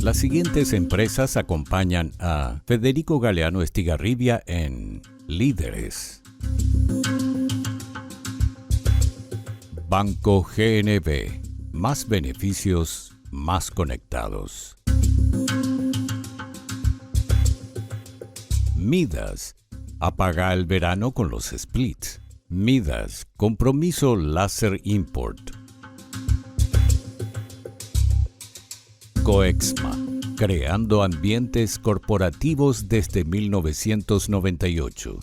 Las siguientes empresas acompañan a Federico Galeano Estigarribia en Líderes. Banco GNB. Más beneficios, más conectados. Midas. Apaga el verano con los splits. Midas. Compromiso Láser Import. Coexma. Creando ambientes corporativos desde 1998.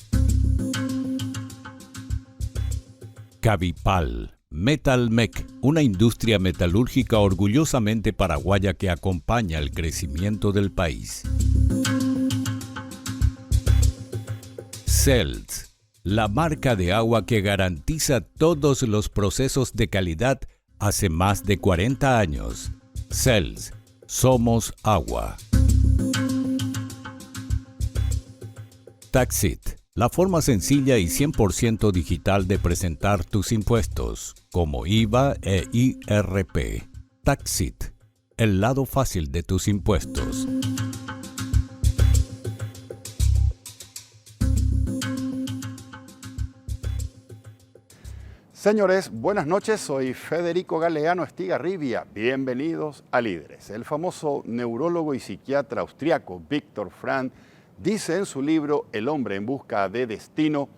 Cabipal. Metalmec, una industria metalúrgica orgullosamente paraguaya que acompaña el crecimiento del país. Cells, la marca de agua que garantiza todos los procesos de calidad hace más de 40 años. Cells, somos agua. Taxit, la forma sencilla y 100% digital de presentar tus impuestos, como IVA e IRP. Taxit, el lado fácil de tus impuestos. Señores, buenas noches. Soy Federico Galeano Estigarribia. Bienvenidos a Líderes. El famoso neurólogo y psiquiatra austriaco Viktor Frankl dice en su libro El hombre en busca de destino: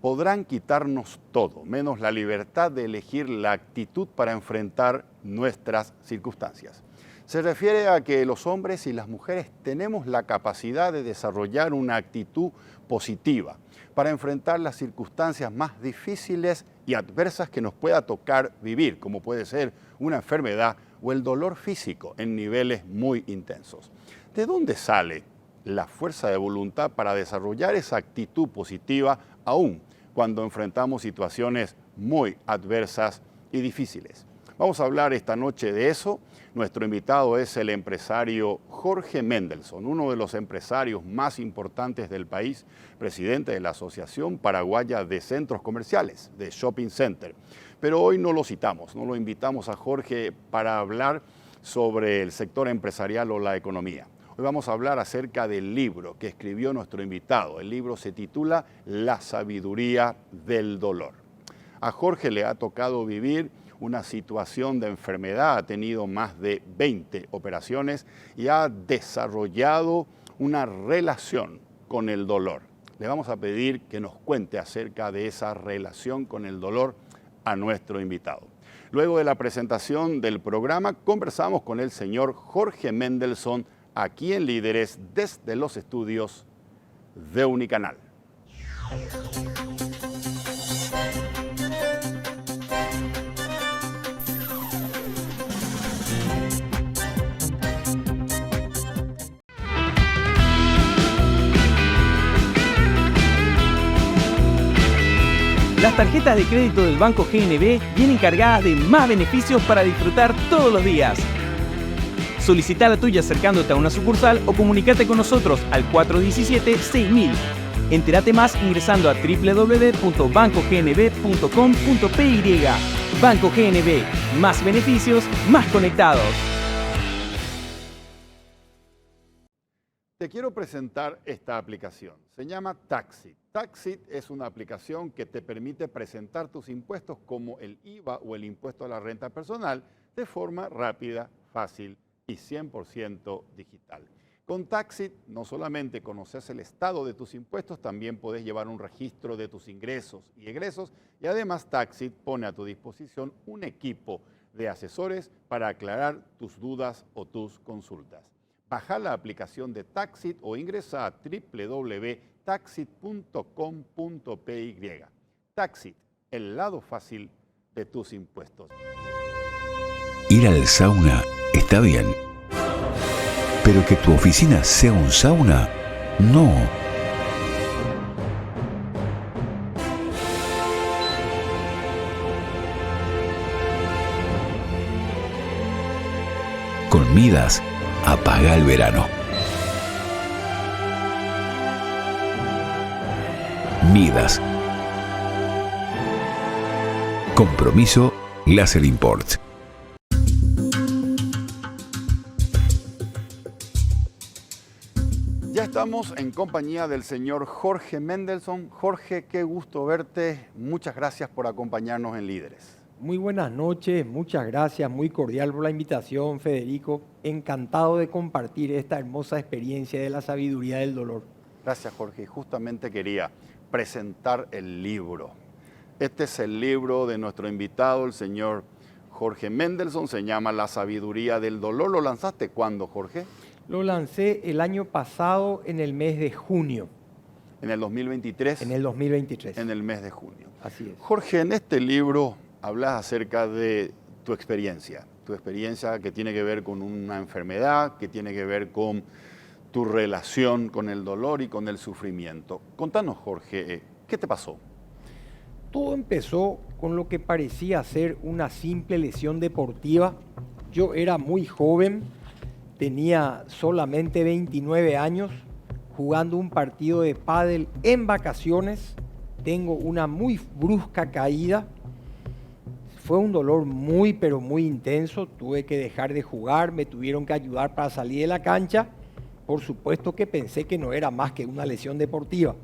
podrán quitarnos todo, menos la libertad de elegir la actitud para enfrentar nuestras circunstancias. Se refiere a que los hombres y las mujeres tenemos la capacidad de desarrollar una actitud positiva para enfrentar las circunstancias más difíciles y adversas que nos pueda tocar vivir, como puede ser una enfermedad o el dolor físico en niveles muy intensos. ¿De dónde sale la fuerza de voluntad para desarrollar esa actitud positiva aún cuando enfrentamos situaciones muy adversas y difíciles? Vamos a hablar esta noche de eso. Nuestro invitado es el empresario Jorge Mendelsohn, uno de los empresarios más importantes del país, presidente de la Asociación Paraguaya de Centros Comerciales, de Shopping Center. Pero hoy no lo citamos, no lo invitamos a Jorge para hablar sobre el sector empresarial o la economía. Hoy vamos a hablar acerca del libro que escribió nuestro invitado. El libro se titula La sabiduría del dolor. A Jorge le ha tocado vivir una situación de enfermedad, ha tenido más de 20 operaciones y ha desarrollado una relación con el dolor. Le vamos a pedir que nos cuente acerca de esa relación con el dolor a nuestro invitado. Luego de la presentación del programa, conversamos con el señor Jorge Mendelsohn aquí en Líderes desde los estudios de Unicanal. Las tarjetas de crédito del Banco GNB vienen cargadas de más beneficios para disfrutar todos los días. Solicita la tuya acercándote a una sucursal o comunícate con nosotros al 417-6000. Entérate más ingresando a www.bancognb.com.py. Banco GNB, más beneficios, más conectados. Te quiero presentar esta aplicación. Se llama Taxit. Taxit es una aplicación que te permite presentar tus impuestos como el IVA o el impuesto a la renta personal de forma rápida, fácil y 100% digital. Con Taxit no solamente conoces el estado de tus impuestos, también puedes llevar un registro de tus ingresos y egresos y además Taxit pone a tu disposición un equipo de asesores para aclarar tus dudas o tus consultas. Baja la aplicación de Taxit o ingresa a www.taxit.com.py. Taxit, el lado fácil de tus impuestos. Ir al sauna está bien, pero que tu oficina sea un sauna, no. Con Midas, apaga el verano. Midas. Compromiso Láser Import. Estamos en compañía del señor Jorge Mendelsohn. Jorge, qué gusto verte. Muchas gracias por acompañarnos en Líderes. Muy buenas noches, muchas gracias, muy cordial por la invitación, Federico. Encantado de compartir esta hermosa experiencia de la sabiduría del dolor. Gracias, Jorge. Justamente quería presentar el libro. Este es el libro de nuestro invitado, el señor Jorge Mendelsohn. Se llama La sabiduría del dolor. ¿Lo lanzaste cuándo, Jorge? Lo lancé el año pasado en el mes de junio. ¿En el 2023? En el 2023. En el mes de junio. Así es. Jorge, en este libro hablas acerca de tu experiencia que tiene que ver con una enfermedad, que tiene que ver con tu relación con el dolor y con el sufrimiento. Contanos, Jorge, ¿qué te pasó? Todo empezó con lo que parecía ser una simple lesión deportiva. Yo era muy joven, tenía solamente 29 años, jugando un partido de pádel en vacaciones. Tengo una muy brusca caída. Fue un dolor muy, pero muy intenso. Tuve que dejar de jugar, me tuvieron que ayudar para salir de la cancha. Por supuesto que pensé que no era más que una lesión deportiva.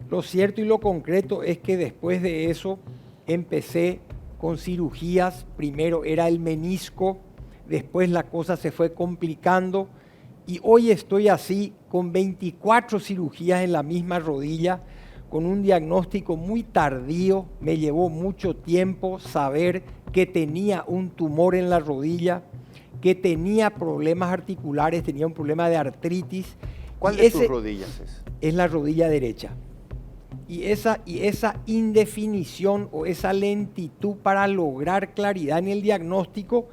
Lo cierto y lo concreto es que después de eso empecé con cirugías. Primero era el menisco, después la cosa se fue complicando y hoy estoy así con 24 cirugías en la misma rodilla, con un diagnóstico muy tardío. Me llevó mucho tiempo saber que tenía un tumor en la rodilla, que tenía problemas articulares, tenía un problema de artritis. ¿Cuál de tus rodillas es? Es la rodilla derecha. Y esa indefinición o esa lentitud para lograr claridad en el diagnóstico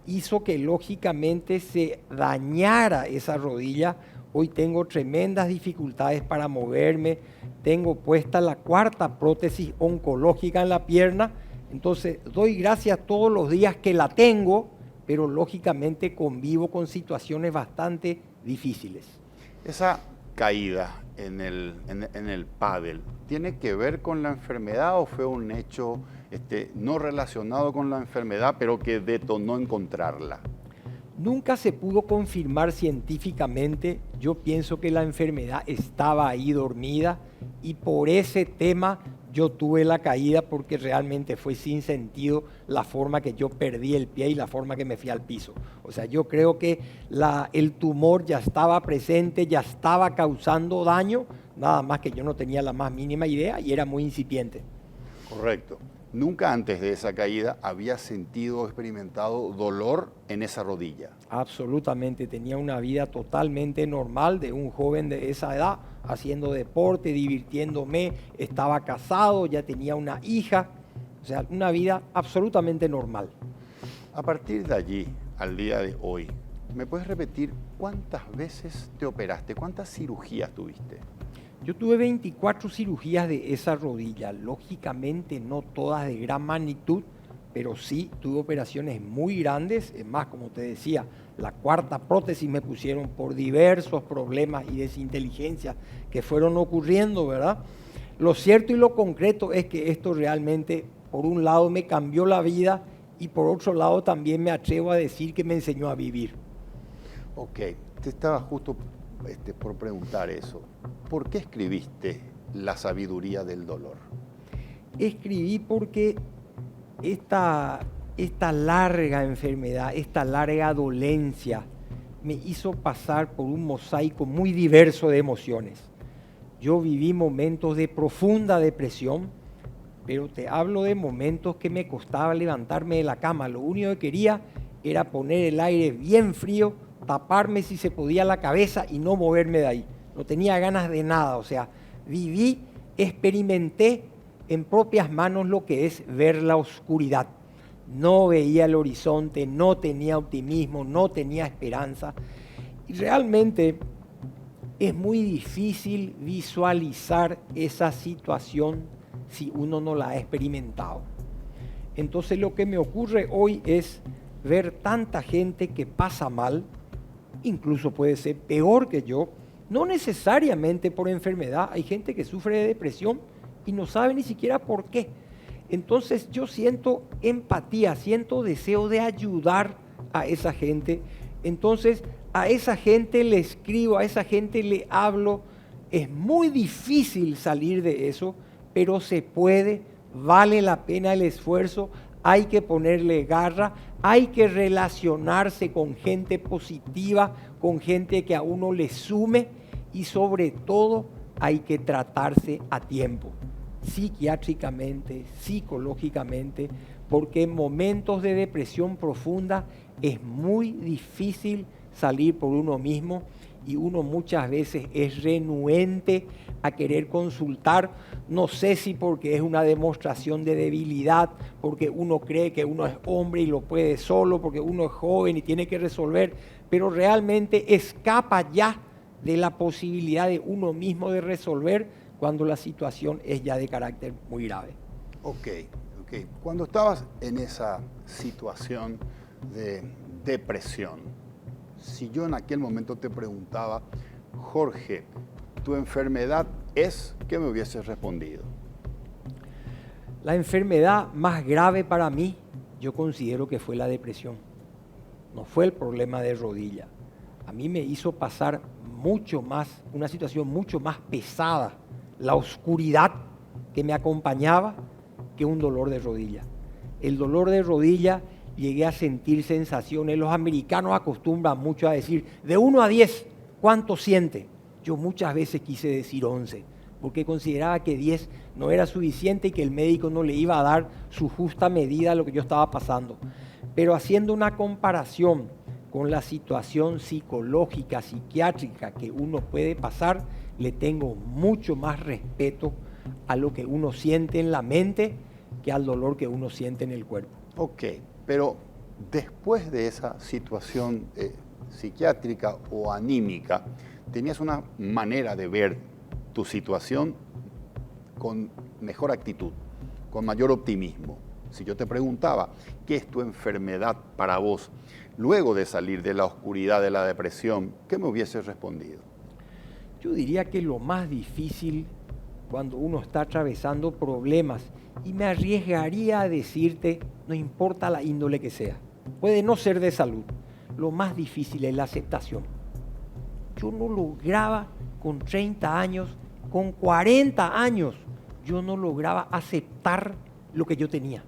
hizo que lógicamente se dañara esa rodilla. Hoy tengo tremendas dificultades para moverme, tengo puesta la 4ª prótesis oncológica en la pierna, entonces doy gracias todos los días que la tengo, pero lógicamente convivo con situaciones bastante difíciles. Esa caída en el pádel, ¿tiene que ver con la enfermedad o fue un hecho no relacionado con la enfermedad, pero que detonó encontrarla? Nunca se pudo confirmar científicamente. Yo pienso que la enfermedad estaba ahí dormida y por ese tema yo tuve la caída, porque realmente fue sin sentido la forma que yo perdí el pie y la forma que me fui al piso. O sea, yo creo que el tumor ya estaba presente, ya estaba causando daño, nada más que yo no tenía la más mínima idea y era muy incipiente. Correcto. ¿Nunca antes de esa caída había sentido o experimentado dolor en esa rodilla? Absolutamente, tenía una vida totalmente normal de un joven de esa edad, haciendo deporte, divirtiéndome, estaba casado, ya tenía una hija, o sea, una vida absolutamente normal. A partir de allí, al día de hoy, ¿me puedes repetir cuántas veces te operaste? ¿Cuántas cirugías tuviste? Yo tuve 24 cirugías de esa rodilla, lógicamente no todas de gran magnitud, pero sí tuve operaciones muy grandes. Es más, como te decía, la 4ª prótesis me pusieron por diversos problemas y desinteligencias que fueron ocurriendo, ¿verdad? Lo cierto y lo concreto es que esto realmente, por un lado, me cambió la vida y por otro lado también me atrevo a decir que me enseñó a vivir. Ok, te estaba justo por preguntar eso. ¿Por qué escribiste La sabiduría del dolor? Escribí porque esta larga enfermedad, esta larga dolencia me hizo pasar por un mosaico muy diverso de emociones. Yo viví momentos de profunda depresión, pero te hablo de momentos que me costaba levantarme de la cama. Lo único que quería era poner el aire bien frío, taparme si se podía la cabeza y no moverme de ahí. No tenía ganas de nada, o sea, viví, experimenté en propias manos lo que es ver la oscuridad. No veía el horizonte, no tenía optimismo, no tenía esperanza. Y realmente es muy difícil visualizar esa situación si uno no la ha experimentado. Entonces lo que me ocurre hoy es ver tanta gente que pasa mal, incluso puede ser peor que yo, no necesariamente por enfermedad. Hay gente que sufre de depresión y no sabe ni siquiera por qué. Entonces yo siento empatía, siento deseo de ayudar a esa gente Entonces, a esa gente le escribo, a esa gente le hablo. Es muy difícil salir de eso, pero se puede, vale la pena el esfuerzo, hay que ponerle garra, hay que relacionarse con gente positiva, con gente que a uno le sume y sobre todo hay que tratarse a tiempo, psiquiátricamente, psicológicamente, porque en momentos de depresión profunda es muy difícil salir por uno mismo y uno muchas veces es renuente a querer consultar, no sé si porque es una demostración de debilidad, porque uno cree que uno es hombre y lo puede solo, porque uno es joven y tiene que resolver, pero realmente escapa ya de la posibilidad de uno mismo de resolver cuando la situación es ya de carácter muy grave. Ok. Cuando estabas en esa situación de depresión, si yo en aquel momento te preguntaba, Jorge, ¿tu enfermedad es? ¿Qué me hubieses respondido? La enfermedad más grave para mí, yo considero que fue la depresión. No fue el problema de rodilla. A mí me hizo pasar mucho más, una situación mucho más pesada, la oscuridad que me acompañaba, que un dolor de rodilla. El dolor de rodilla llegué a sentir sensaciones. Los americanos acostumbran mucho a decir, de 1 a 10, ¿cuánto siente? Yo muchas veces quise decir 11, porque consideraba que 10 no era suficiente y que el médico no le iba a dar su justa medida a lo que yo estaba pasando. Pero haciendo una comparación con la situación psicológica, psiquiátrica que uno puede pasar, le tengo mucho más respeto a lo que uno siente en la mente que al dolor que uno siente en el cuerpo. Ok, pero después de esa situación psiquiátrica o anímica, tenías una manera de ver tu situación con mejor actitud, con mayor optimismo. Si yo te preguntaba, ¿qué es tu enfermedad para vos? Luego de salir de la oscuridad de la depresión, ¿qué me hubieses respondido? Yo diría que lo más difícil cuando uno está atravesando problemas, y me arriesgaría a decirte, no importa la índole que sea, puede no ser de salud, lo más difícil es la aceptación. Yo no lograba con 30 años, con 40 años, yo no lograba aceptar lo que yo tenía.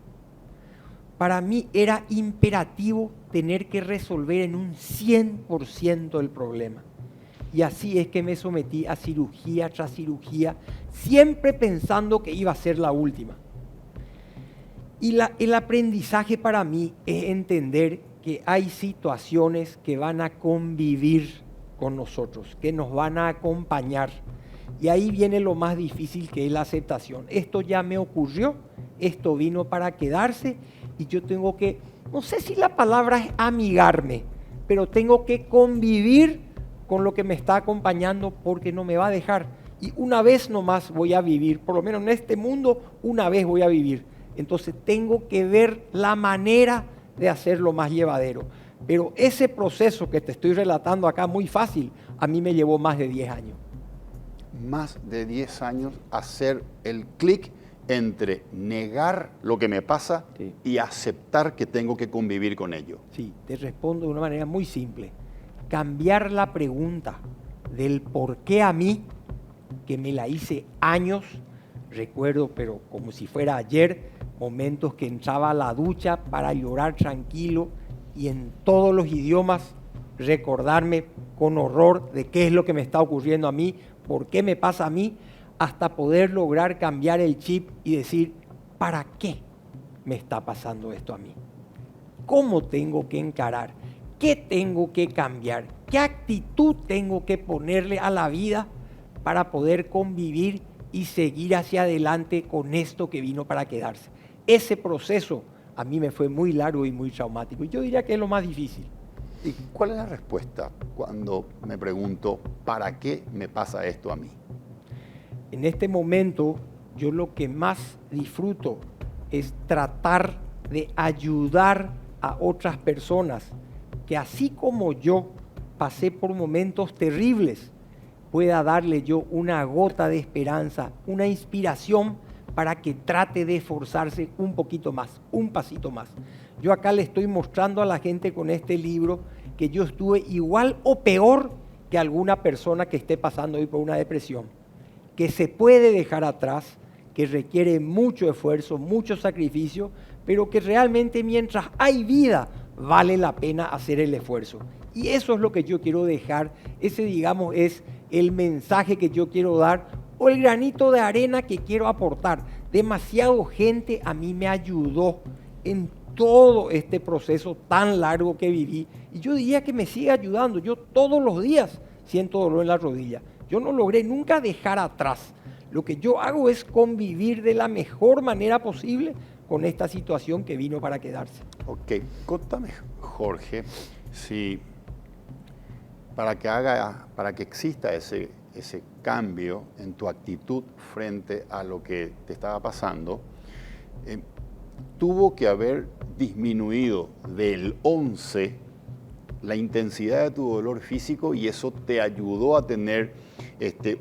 Para mí era imperativo tener que resolver en un 100% el problema. Y así es que me sometí a cirugía tras cirugía, siempre pensando que iba a ser la última. Y el aprendizaje para mí es entender que hay situaciones que van a convivir con nosotros, que nos van a acompañar. Y ahí viene lo más difícil, que es la aceptación. Esto ya me ocurrió, esto vino para quedarse y yo tengo que, no sé si la palabra es amigarme, pero tengo que convivir con lo que me está acompañando porque no me va a dejar. Y una vez nomás voy a vivir, por lo menos en este mundo, una vez voy a vivir. Entonces tengo que ver la manera de hacerlo más llevadero. Pero ese proceso que te estoy relatando acá, muy fácil, a mí me llevó más de 10 años. Más de 10 años hacer el clic entre negar lo que me pasa y aceptar que tengo que convivir con ello. Sí, te respondo de una manera muy simple. Cambiar la pregunta del por qué a mí, que me la hice años, recuerdo, pero como si fuera ayer, momentos que entraba a la ducha para llorar tranquilo y en todos los idiomas recordarme con horror de qué es lo que me está ocurriendo a mí, por qué me pasa a mí, hasta poder lograr cambiar el chip y decir, ¿para qué me está pasando esto a mí? ¿Cómo tengo que encarar? ¿Qué tengo que cambiar? ¿Qué actitud tengo que ponerle a la vida para poder convivir y seguir hacia adelante con esto que vino para quedarse? Ese proceso a mí me fue muy largo y muy traumático. Y yo diría que es lo más difícil. ¿Y cuál es la respuesta cuando me pregunto, ¿para qué me pasa esto a mí? En este momento, yo lo que más disfruto es tratar de ayudar a otras personas que así como yo pasé por momentos terribles, pueda darle yo una gota de esperanza, una inspiración para que trate de esforzarse un poquito más, un pasito más. Yo acá le estoy mostrando a la gente con este libro que yo estuve igual o peor que alguna persona que esté pasando hoy por una depresión, que se puede dejar atrás, que requiere mucho esfuerzo, mucho sacrificio, pero que realmente mientras hay vida vale la pena hacer el esfuerzo. Y eso es lo que yo quiero dejar, ese digamos es el mensaje que yo quiero dar o el granito de arena que quiero aportar. Demasiado gente a mí me ayudó en todo este proceso tan largo que viví y yo diría que me sigue ayudando. Yo todos los días siento dolor en la rodilla. Yo no logré nunca dejar atrás. Lo que yo hago es convivir de la mejor manera posible con esta situación que vino para quedarse. Ok, contame, Jorge, si para que exista ese cambio en tu actitud frente a lo que te estaba pasando, tuvo que haber disminuido del 11 la intensidad de tu dolor físico y eso te ayudó a tener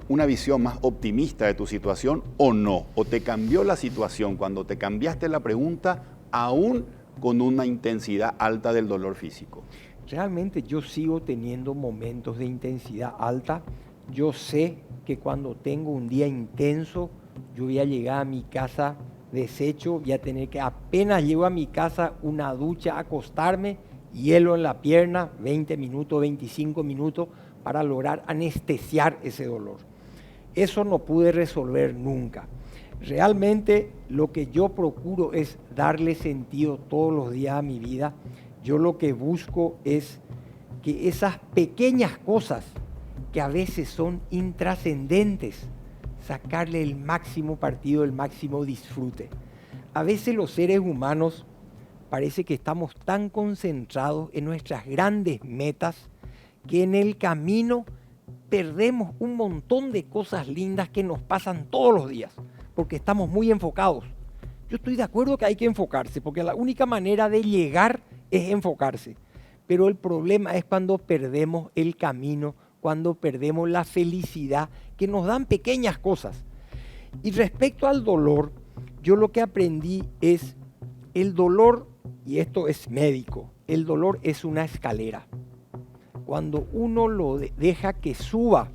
una visión más optimista de tu situación o no, o te cambió la situación cuando te cambiaste la pregunta aún con una intensidad alta del dolor físico. Realmente yo sigo teniendo momentos de intensidad alta. Yo sé que cuando tengo un día intenso, yo voy a llegar a mi casa deshecho, voy a tener que apenas llego a mi casa una ducha, acostarme, hielo en la pierna, 20 minutos, 25 minutos, para lograr anestesiar ese dolor. Eso no pude resolver nunca. Realmente lo que yo procuro es darle sentido todos los días a mi vida. Yo lo que busco es que esas pequeñas cosas que a veces son intrascendentes, sacarle el máximo partido, el máximo disfrute. A veces los seres humanos parece que estamos tan concentrados en nuestras grandes metas que en el camino perdemos un montón de cosas lindas que nos pasan todos los días, porque estamos muy enfocados. Yo estoy de acuerdo que hay que enfocarse, porque la única manera de llegar es enfocarse. Pero el problema es cuando perdemos el camino, cuando perdemos la felicidad que nos dan pequeñas cosas. Y respecto al dolor, yo lo que aprendí es el dolor, y esto es médico, el dolor es una escalera. Cuando uno lo deja que suba,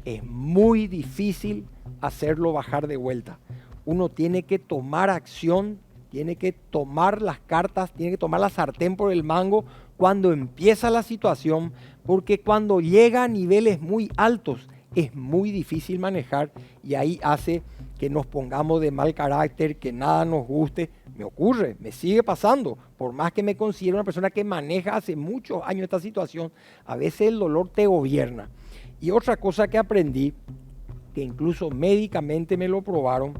es muy difícil hacerlo bajar de vuelta. Uno tiene que tomar acción, tiene que tomar las cartas, tiene que tomar la sartén por el mango cuando empieza la situación, porque cuando llega a niveles muy altos es muy difícil manejar y ahí hace que nos pongamos de mal carácter, que nada nos guste. Me ocurre, me sigue pasando, por más que me considero una persona que maneja hace muchos años esta situación, a veces el dolor te gobierna. Y otra cosa que aprendí, que incluso médicamente me lo probaron,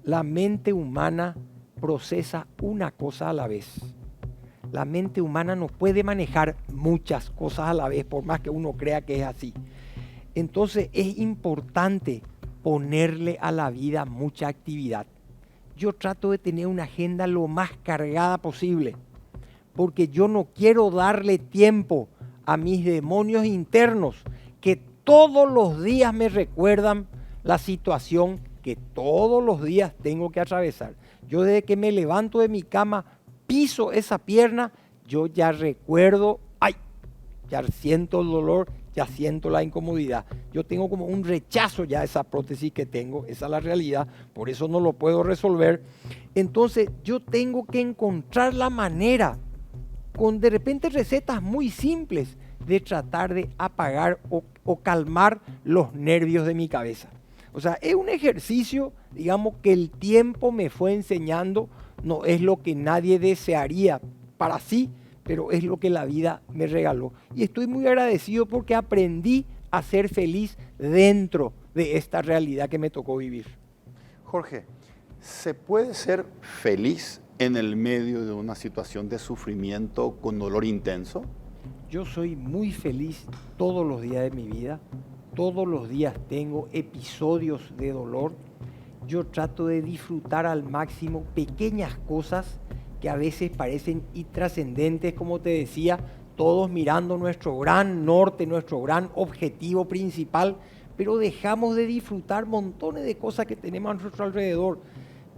la mente humana procesa una cosa a la vez. La mente humana no puede manejar muchas cosas a la vez, por más que uno crea que es así. Entonces es importante ponerle a la vida mucha actividad. Yo trato de tener una agenda lo más cargada posible, porque yo no quiero darle tiempo a mis demonios internos que todos los días me recuerdan la situación que todos los días tengo que atravesar. Yo desde que me levanto de mi cama, piso esa pierna, yo ya recuerdo, ¡ay! Ya siento el dolor, ya siento la incomodidad. Yo tengo como un rechazo ya a esa prótesis que tengo, esa es la realidad, por eso no lo puedo resolver. Entonces yo tengo que encontrar la manera, con de repente recetas muy simples, de tratar de apagar o calmar los nervios de mi cabeza. O sea, es un ejercicio, digamos, que el tiempo me fue enseñando, no es lo que nadie desearía para sí, pero es lo que la vida me regaló. Y estoy muy agradecido porque aprendí a ser feliz dentro de esta realidad que me tocó vivir. Jorge, ¿se puede ser feliz en el medio de una situación de sufrimiento con dolor intenso? Yo soy muy feliz todos los días de mi vida. Todos los días tengo episodios de dolor. Yo trato de disfrutar al máximo pequeñas cosas que a veces parecen intrascendentes, como te decía, todos mirando nuestro gran norte, nuestro gran objetivo principal, pero dejamos de disfrutar montones de cosas que tenemos a nuestro alrededor.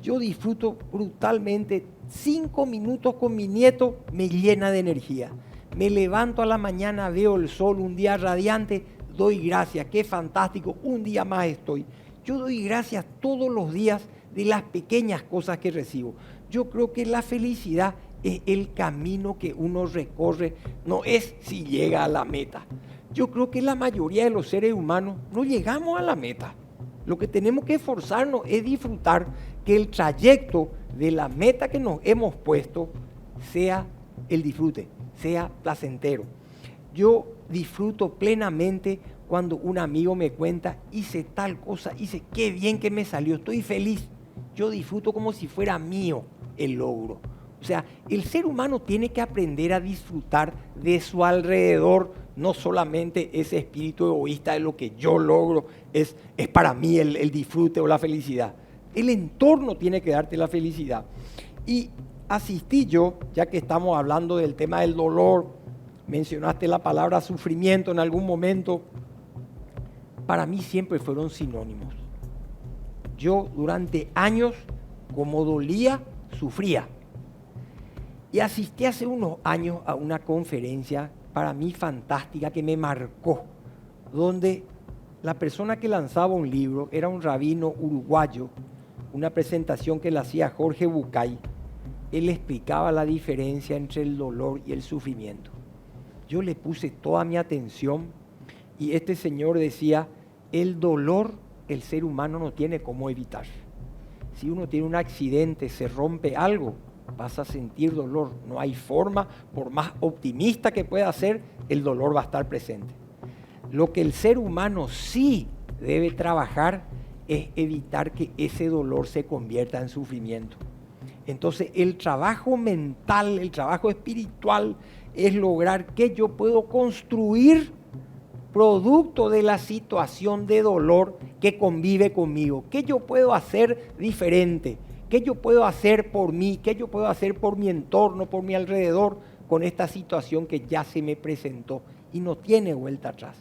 Yo disfruto brutalmente 5 minutos con mi nieto, me llena de energía. Me levanto a la mañana, veo el sol, un día radiante, doy gracias, qué fantástico, un día más estoy. Yo doy gracias todos los días de las pequeñas cosas que recibo. Yo creo que la felicidad es el camino que uno recorre, no es si llega a la meta. Yo creo que la mayoría de los seres humanos no llegamos a la meta. Lo que tenemos que esforzarnos es disfrutar que el trayecto de la meta que nos hemos puesto sea el disfrute, sea placentero. Yo disfruto plenamente cuando un amigo me cuenta, hice tal cosa, hice qué bien que me salió, estoy feliz. Yo disfruto como si fuera mío el logro. O sea, el ser humano tiene que aprender a disfrutar de su alrededor, no solamente ese espíritu egoísta de lo que yo logro, es para mí el disfrute o la felicidad. El entorno tiene que darte la felicidad. Y asistí yo, ya que estamos hablando del tema del dolor, mencionaste la palabra sufrimiento en algún momento, para mí siempre fueron sinónimos. Yo durante años, como dolía, sufría. Y asistí hace unos años a una conferencia para mí fantástica que me marcó, donde la persona que lanzaba un libro era un rabino uruguayo, una presentación que le hacía Jorge Bucay. Él explicaba la diferencia entre el dolor y el sufrimiento. Yo le puse toda mi atención y este señor decía, el dolor el ser humano no tiene cómo evitar. Si uno tiene un accidente, se rompe algo, vas a sentir dolor. No hay forma, por más optimista que pueda ser, el dolor va a estar presente. Lo que el ser humano sí debe trabajar es evitar que ese dolor se convierta en sufrimiento. Entonces, el trabajo mental, el trabajo espiritual es lograr que yo puedo construir producto de la situación de dolor que convive conmigo. ¿Qué yo puedo hacer diferente? ¿Qué yo puedo hacer por mí? ¿Qué yo puedo hacer por mi entorno, por mi alrededor, con esta situación que ya se me presentó y no tiene vuelta atrás?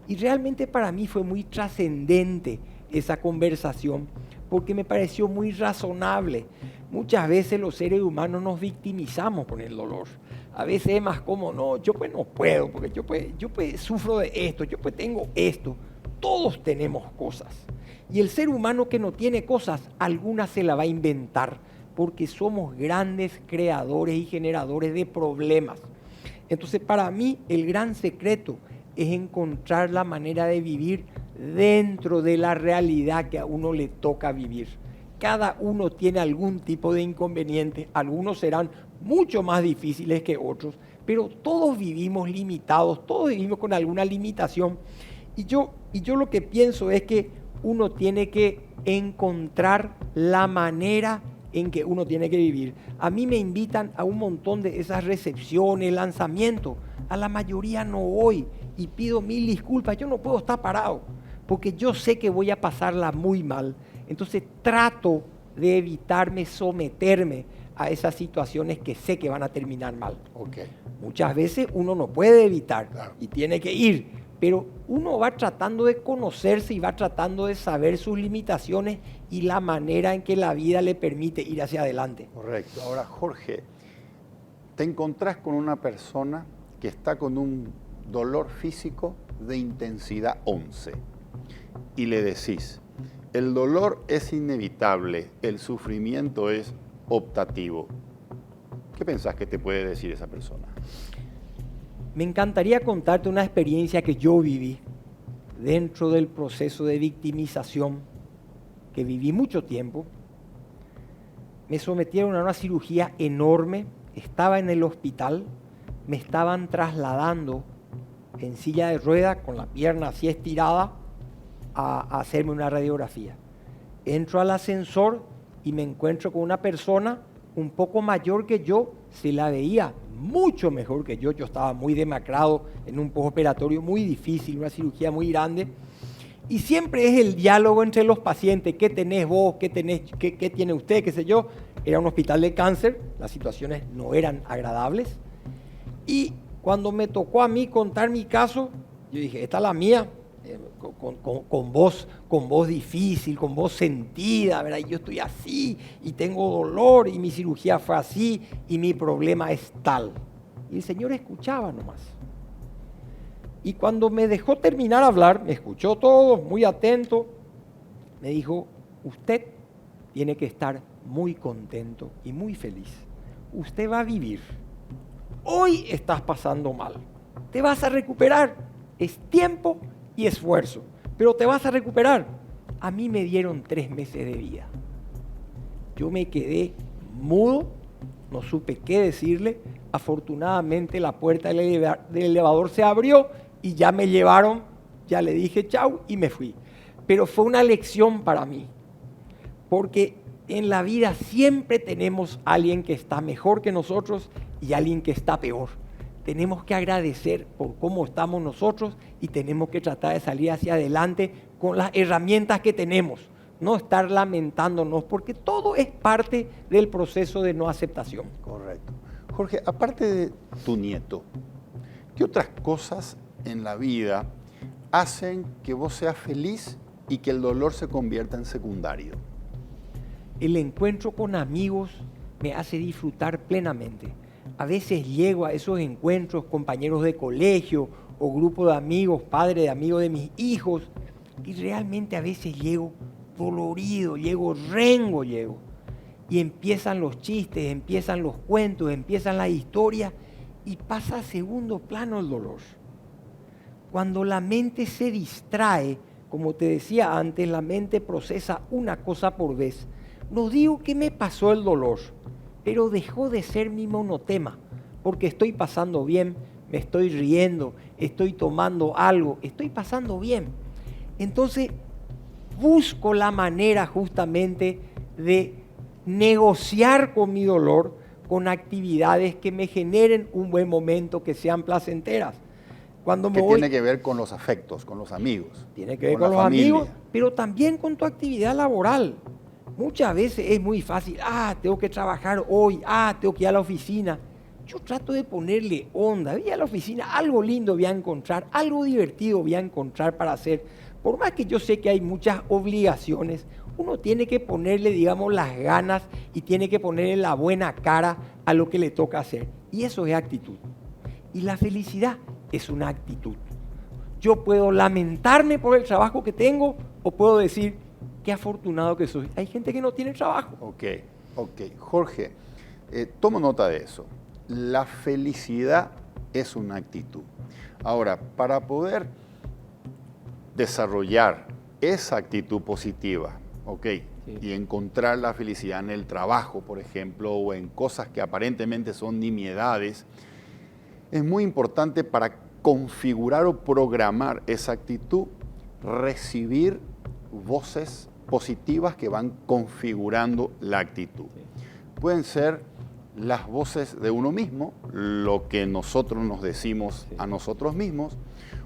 Y realmente para mí fue muy trascendente esa conversación, porque me pareció muy razonable. Muchas veces los seres humanos nos victimizamos con el dolor. A veces es más como, no, yo pues no puedo, porque yo pues sufro de esto, yo pues tengo esto. Todos tenemos cosas. Y el ser humano que no tiene cosas, alguna se la va a inventar, porque somos grandes creadores y generadores de problemas. Entonces, para mí, el gran secreto es encontrar la manera de vivir dentro de la realidad que a uno le toca vivir. Cada uno tiene algún tipo de inconveniente, algunos serán mucho más difíciles que otros, pero todos vivimos limitados, todos vivimos con alguna limitación. Y yo lo que pienso es que uno tiene que encontrar la manera en que uno tiene que vivir. A mí me invitan a un montón de esas recepciones, lanzamientos. A la mayoría no voy y pido mil disculpas. Yo no puedo estar parado porque yo sé que voy a pasarla muy mal. Entonces trato de evitarme someterme a esas situaciones que sé que van a terminar mal. Okay. Muchas veces uno no puede evitar, claro, y tiene que ir, pero uno va tratando de conocerse y va tratando de saber sus limitaciones y la manera en que la vida le permite ir hacia adelante. Correcto. Ahora, Jorge, te encontrás con una persona que está con un dolor físico de intensidad 11 y le decís, el dolor es inevitable, el sufrimiento es optativo. ¿Qué pensás que te puede decir esa persona? Me encantaría contarte una experiencia que yo viví dentro del proceso de victimización que viví mucho tiempo. Me sometieron a una cirugía enorme, estaba en el hospital, me estaban trasladando en silla de ruedas con la pierna así estirada a hacerme una radiografía. Entro al ascensor y me encuentro con una persona un poco mayor que yo, se la veía mucho mejor que yo estaba muy demacrado en un postoperatorio muy difícil, una cirugía muy grande, y siempre es el diálogo entre los pacientes, ¿qué tenés vos? ¿Qué tiene usted? ¿Qué sé yo? Era un hospital de cáncer, las situaciones no eran agradables, y cuando me tocó a mí contar mi caso, yo dije, esta es la mía, con voz difícil, con voz sentida, ¿verdad? Yo estoy así y tengo dolor y mi cirugía fue así y mi problema es tal. Y el Señor escuchaba nomás. Y cuando me dejó terminar a hablar, me escuchó todo, muy atento, me dijo, usted tiene que estar muy contento y muy feliz. Usted va a vivir. Hoy estás pasando mal. Te vas a recuperar. Es tiempo y esfuerzo, pero te vas a recuperar. A mí me dieron 3 meses de vida. Yo me quedé mudo, no supe qué decirle. Afortunadamente la puerta del elevador se abrió y ya me llevaron, ya le dije chau y me fui. Pero fue una lección para mí, porque en la vida siempre tenemos a alguien que está mejor que nosotros y alguien que está peor. Tenemos que agradecer por cómo estamos nosotros y tenemos que tratar de salir hacia adelante con las herramientas que tenemos. No estar lamentándonos, porque todo es parte del proceso de no aceptación. Correcto. Jorge, aparte de tu nieto, ¿qué otras cosas en la vida hacen que vos seas feliz y que el dolor se convierta en secundario? El encuentro con amigos me hace disfrutar plenamente. A veces llego a esos encuentros, compañeros de colegio o grupo de amigos, padre de amigos de mis hijos, y realmente a veces llego dolorido, llego rengo, y empiezan los chistes, empiezan los cuentos, empiezan las historias y pasa a segundo plano el dolor. Cuando la mente se distrae, como te decía antes, la mente procesa una cosa por vez. No digo que me pasó el dolor, pero dejó de ser mi monotema, porque estoy pasando bien, me estoy riendo, estoy tomando algo, estoy pasando bien. Entonces, busco la manera justamente de negociar con mi dolor con actividades que me generen un buen momento, que sean placenteras. Cuando me tiene que ver con los afectos, con los amigos. Tiene que ver con los amigos, pero también con tu actividad laboral. Muchas veces es muy fácil, tengo que trabajar hoy, tengo que ir a la oficina. Yo trato de ponerle onda, voy a la oficina, algo lindo voy a encontrar, algo divertido voy a encontrar para hacer. Por más que yo sé que hay muchas obligaciones, uno tiene que ponerle, digamos, las ganas y tiene que ponerle la buena cara a lo que le toca hacer. Y eso es actitud. Y la felicidad es una actitud. Yo puedo lamentarme por el trabajo que tengo o puedo decir, qué afortunado que soy. Hay gente que no tiene trabajo. Ok. Jorge, tomo nota de eso. La felicidad es una actitud. Ahora, para poder desarrollar esa actitud positiva, sí, y encontrar la felicidad en el trabajo, por ejemplo, o en cosas que aparentemente son nimiedades, es muy importante para configurar o programar esa actitud, recibir voces positivas que van configurando la actitud. Pueden ser las voces de uno mismo, lo que nosotros nos decimos a nosotros mismos,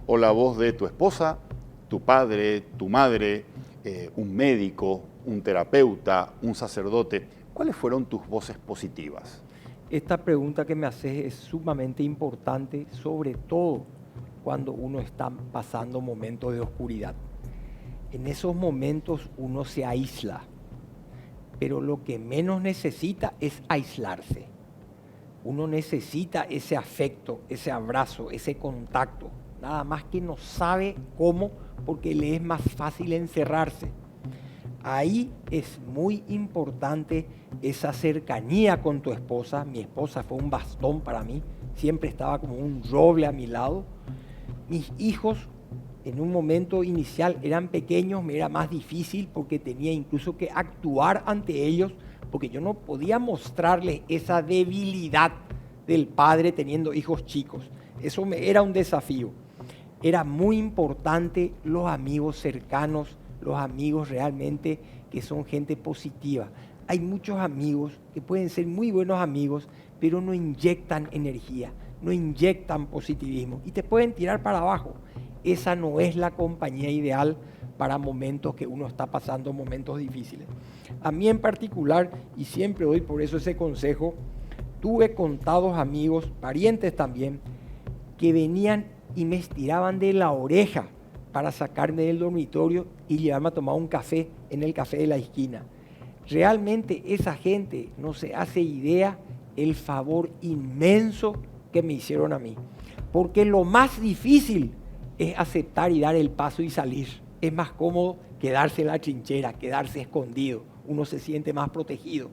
o la voz de tu esposa, tu padre, tu madre, un médico, un terapeuta, un sacerdote. ¿Cuáles fueron tus voces positivas? Esta pregunta que me haces es sumamente importante, sobre todo cuando uno está pasando momentos de oscuridad. En esos momentos uno se aísla, pero lo que menos necesita es aislarse. Uno necesita ese afecto, ese abrazo, ese contacto. Nada más que no sabe cómo, porque le es más fácil encerrarse. Ahí es muy importante esa cercanía con tu esposa. Mi esposa fue un bastón para mí, siempre estaba como un roble a mi lado. Mis hijos, en un momento inicial, eran pequeños, me era más difícil porque tenía incluso que actuar ante ellos, porque yo no podía mostrarles esa debilidad del padre teniendo hijos chicos. Eso era un desafío. Era muy importante los amigos cercanos, los amigos realmente que son gente positiva. Hay muchos amigos que pueden ser muy buenos amigos, pero no inyectan energía, no inyectan positivismo y te pueden tirar para abajo. Esa no es la compañía ideal para momentos que uno está pasando momentos difíciles. A mí en particular, y siempre doy por eso ese consejo, tuve contados amigos, parientes también, que venían y me estiraban de la oreja para sacarme del dormitorio y llevarme a tomar un café en el café de la esquina. Realmente esa gente no se hace idea el favor inmenso que me hicieron a mí. Porque lo más difícil es aceptar y dar el paso y salir. Es más cómodo quedarse en la trinchera, quedarse escondido. Uno se siente más protegido.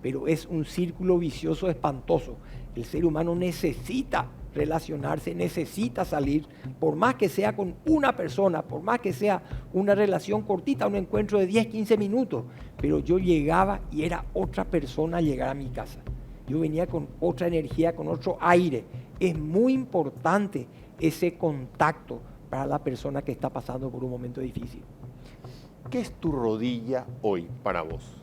Pero es un círculo vicioso espantoso. El ser humano necesita relacionarse, necesita salir, por más que sea con una persona, por más que sea una relación cortita, un encuentro de 10, 15 minutos. Pero yo llegaba y era otra persona al llegar a mi casa. Yo venía con otra energía, con otro aire. Es muy importante ese contacto para la persona que está pasando por un momento difícil. ¿Qué es tu rodilla hoy para vos?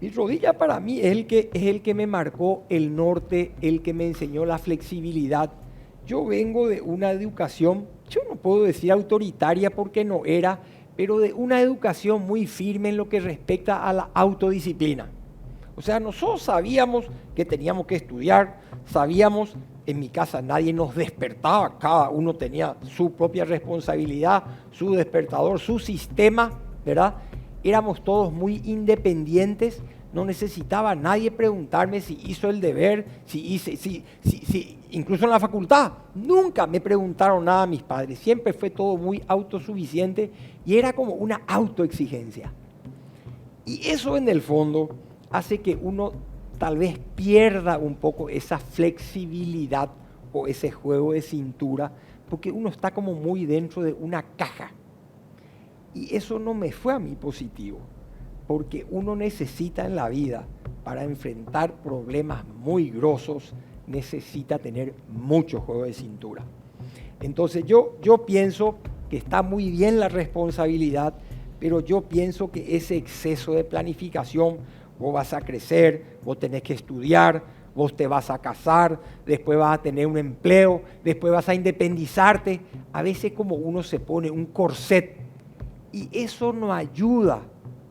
Mi rodilla para mí es el que me marcó el norte, el que me enseñó la flexibilidad. Yo vengo de una educación, yo no puedo decir autoritaria porque no era, pero de una educación muy firme en lo que respecta a la autodisciplina. O sea, nosotros sabíamos que teníamos que estudiar, sabíamos, en mi casa nadie nos despertaba, cada uno tenía su propia responsabilidad, su despertador, su sistema, ¿verdad? Éramos todos muy independientes, no necesitaba nadie preguntarme si hizo el deber, incluso en la facultad. Nunca me preguntaron nada mis padres, siempre fue todo muy autosuficiente y era como una autoexigencia. Y eso en el fondo hace que uno tal vez pierda un poco esa flexibilidad o ese juego de cintura, porque uno está como muy dentro de una caja. Y eso no me fue a mí positivo, porque uno necesita en la vida, para enfrentar problemas muy grosos, necesita tener mucho juego de cintura. Entonces yo pienso que está muy bien la responsabilidad, pero yo pienso que ese exceso de planificación, vos vas a crecer, vos tenés que estudiar, vos te vas a casar, después vas a tener un empleo, después vas a independizarte, a veces como uno se pone un corset. Y eso no ayuda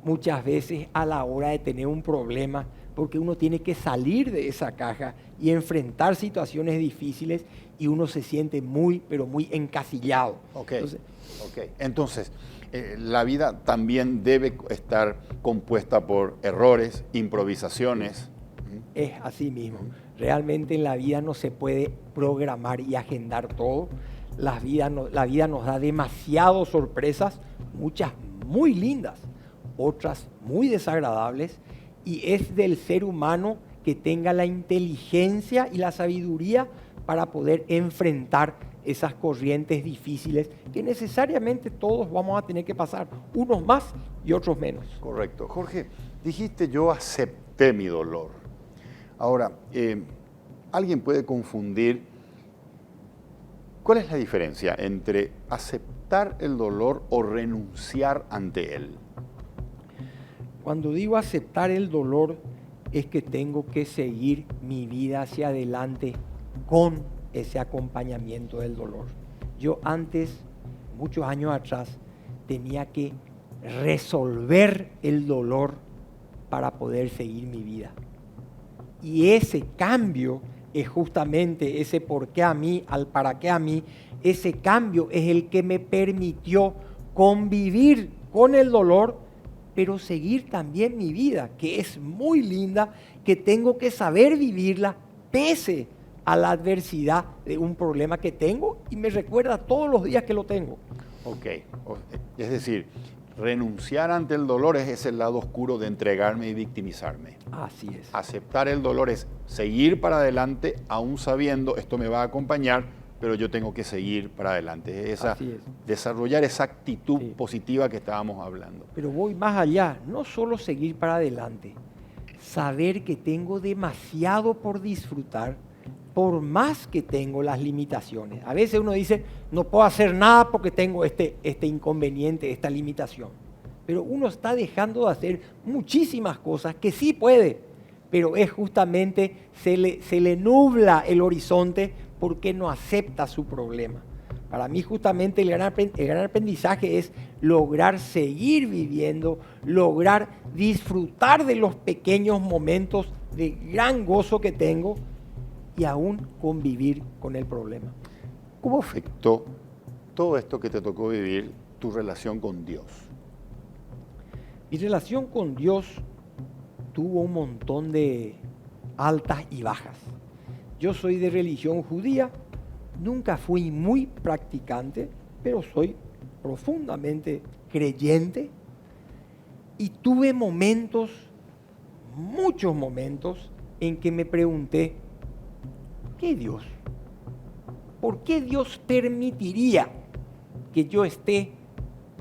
muchas veces a la hora de tener un problema, porque uno tiene que salir de esa caja y enfrentar situaciones difíciles y uno se siente muy, pero muy encasillado. Entonces, la vida también debe estar compuesta por errores, improvisaciones. Es así mismo. Realmente en la vida no se puede programar y agendar todo. La vida nos da demasiadas sorpresas, muchas muy lindas, otras muy desagradables, y es del ser humano que tenga la inteligencia y la sabiduría para poder enfrentar esas corrientes difíciles que necesariamente todos vamos a tener que pasar, unos más y otros menos. Correcto. Jorge, dijiste yo acepté mi dolor. Ahora, alguien puede confundir. ¿Cuál es la diferencia entre aceptar el dolor o renunciar ante él? Cuando digo aceptar el dolor, es que tengo que seguir mi vida hacia adelante con ese acompañamiento del dolor. Yo antes, muchos años atrás, tenía que resolver el dolor para poder seguir mi vida. Y ese cambio es justamente ese por qué a mí, al para qué a mí, ese cambio es el que me permitió convivir con el dolor, pero seguir también mi vida, que es muy linda, que tengo que saber vivirla pese a la adversidad de un problema que tengo y me recuerda todos los días que lo tengo. Ok, es decir, renunciar ante el dolor es ese lado oscuro de entregarme y victimizarme. Así es. Aceptar el dolor es seguir para adelante, aún sabiendo esto me va a acompañar, pero yo tengo que seguir para adelante. Desarrollar esa actitud positiva que estábamos hablando. Pero voy más allá, no solo seguir para adelante, saber que tengo demasiado por disfrutar, por más que tengo las limitaciones. A veces uno dice, no puedo hacer nada porque tengo este inconveniente, esta limitación. Pero uno está dejando de hacer muchísimas cosas que sí puede, pero es justamente, se le nubla el horizonte porque no acepta su problema. Para mí justamente el gran aprendizaje es lograr seguir viviendo, lograr disfrutar de los pequeños momentos de gran gozo que tengo, y aún convivir con el problema. ¿Cómo afectó todo esto que te tocó vivir tu relación con Dios? Mi relación con Dios tuvo un montón de altas y bajas. yo soy de religión judía, nunca fui muy practicante, pero soy profundamente creyente y tuve momentos, muchos momentos, en que me pregunté, ¿qué Dios? ¿Por qué Dios permitiría que yo esté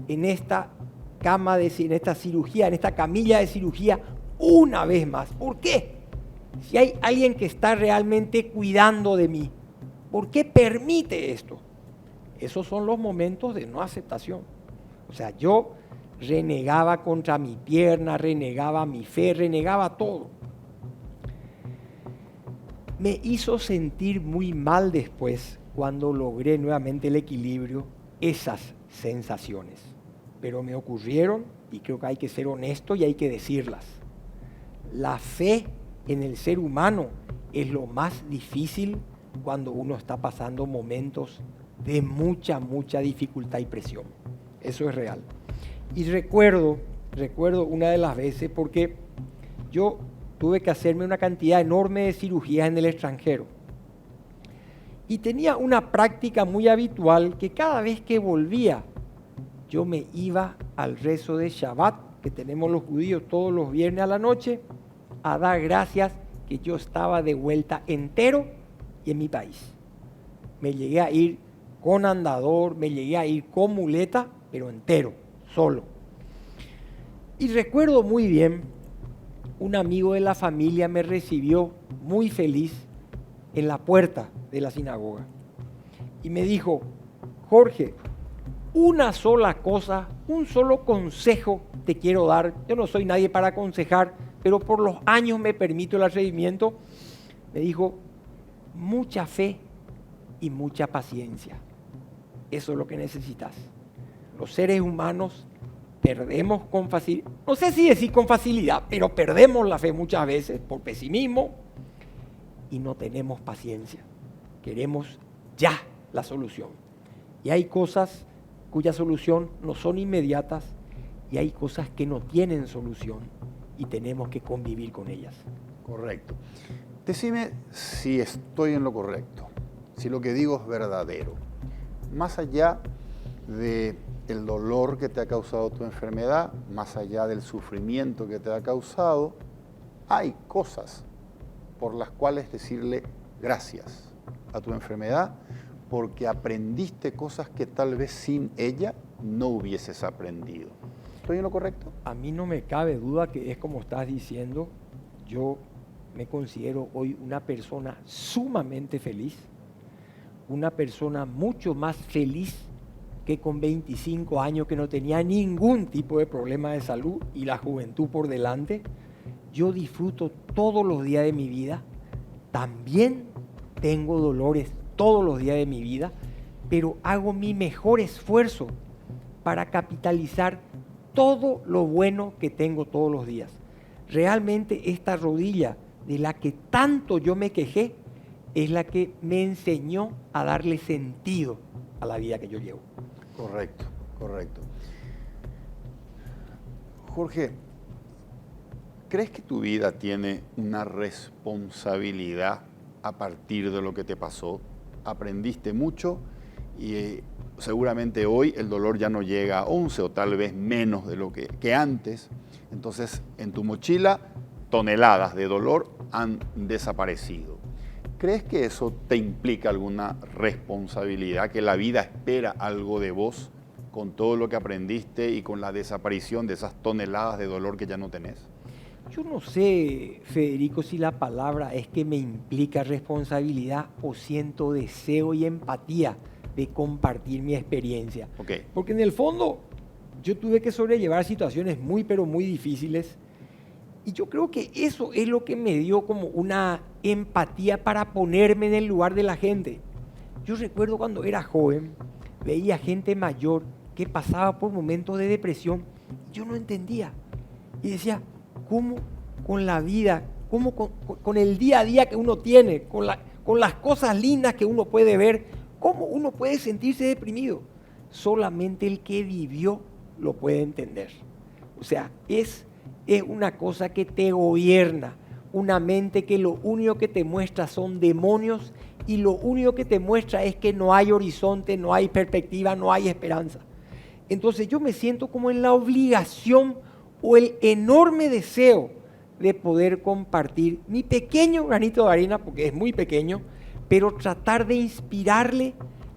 en esta cama, en esta cirugía, en esta camilla de cirugía una vez más? ¿Por qué? Si hay alguien que está realmente cuidando de mí, ¿por qué permite esto? Esos son los momentos de no aceptación. O sea, yo renegaba contra mi pierna, renegaba mi fe, renegaba todo. Me hizo sentir muy mal después, cuando logré nuevamente el equilibrio, esas sensaciones. Pero me ocurrieron y creo que hay que ser honesto y hay que decirlas. La fe en el ser humano es lo más difícil cuando uno está pasando momentos de mucha dificultad y presión. Eso es real. Y recuerdo una de las veces, porque yo tuve que hacerme una cantidad enorme de cirugías en el extranjero. Y tenía una práctica muy habitual que cada vez que volvía, yo me iba al rezo de Shabbat, que tenemos los judíos todos los viernes a la noche, a dar gracias que yo estaba de vuelta entero y en mi país. Me llegué a ir con andador, me llegué a ir con muleta, pero entero, solo. Y recuerdo muy bien, un amigo de la familia me recibió muy feliz en la puerta de la sinagoga y me dijo, Jorge, una sola cosa, un solo consejo te quiero dar. Yo no soy nadie para aconsejar, pero por los años me permito el atrevimiento. Me dijo, mucha fe y mucha paciencia. Eso es lo que necesitas. Los seres humanos perdemos con facilidad, no sé si decir con facilidad, pero perdemos la fe muchas veces por pesimismo y no tenemos paciencia. Queremos ya la solución. Y hay cosas cuya solución no son inmediatas y hay cosas que no tienen solución y tenemos que convivir con ellas. Correcto. Decime si estoy en lo correcto, si lo que digo es verdadero. Más allá del dolor que te ha causado tu enfermedad, más allá del sufrimiento que te ha causado, hay cosas por las cuales decirle gracias a tu enfermedad, porque aprendiste cosas que tal vez sin ella no hubieses aprendido. ¿Estoy en lo correcto? A mí no me cabe duda que es como estás diciendo. Yo me considero hoy una persona sumamente feliz, una persona mucho más feliz que con 25 años, que no tenía ningún tipo de problema de salud y la juventud por delante. Yo disfruto todos los días de mi vida. También tengo dolores todos los días de mi vida, pero hago mi mejor esfuerzo para capitalizar todo lo bueno que tengo todos los días. Realmente esta rodilla de la que tanto yo me quejé es la que me enseñó a darle sentido a la vida que yo llevo. Correcto, correcto. Jorge, ¿crees que tu vida tiene una responsabilidad a partir de lo que te pasó? Aprendiste mucho y seguramente hoy el dolor ya no llega a 11 o tal vez menos de lo que antes. Entonces, en tu mochila, toneladas de dolor han desaparecido. ¿Crees que eso te implica alguna responsabilidad, que la vida espera algo de vos con todo lo que aprendiste y con la desaparición de esas toneladas de dolor que ya no tenés? Yo no sé, Federico, si la palabra es que me implica responsabilidad o siento deseo y empatía de compartir mi experiencia. Okay. Porque en el fondo yo tuve que sobrellevar situaciones muy, pero muy difíciles. Y yo creo que eso es lo que me dio como una empatía para ponerme en el lugar de la gente. Yo recuerdo cuando era joven, veía gente mayor que pasaba por momentos de depresión. Yo no entendía. Y decía, ¿cómo con la vida, cómo con el día a día que uno tiene, con las cosas lindas que uno puede ver, cómo uno puede sentirse deprimido? Solamente el que vivió lo puede entender. O sea, es una cosa que te gobierna, una mente que lo único que te muestra son demonios y lo único que te muestra es que no hay horizonte, no hay perspectiva, no hay esperanza. Entonces yo me siento como en la obligación o el enorme deseo de poder compartir mi pequeño granito de arena, porque es muy pequeño, pero tratar de inspirarle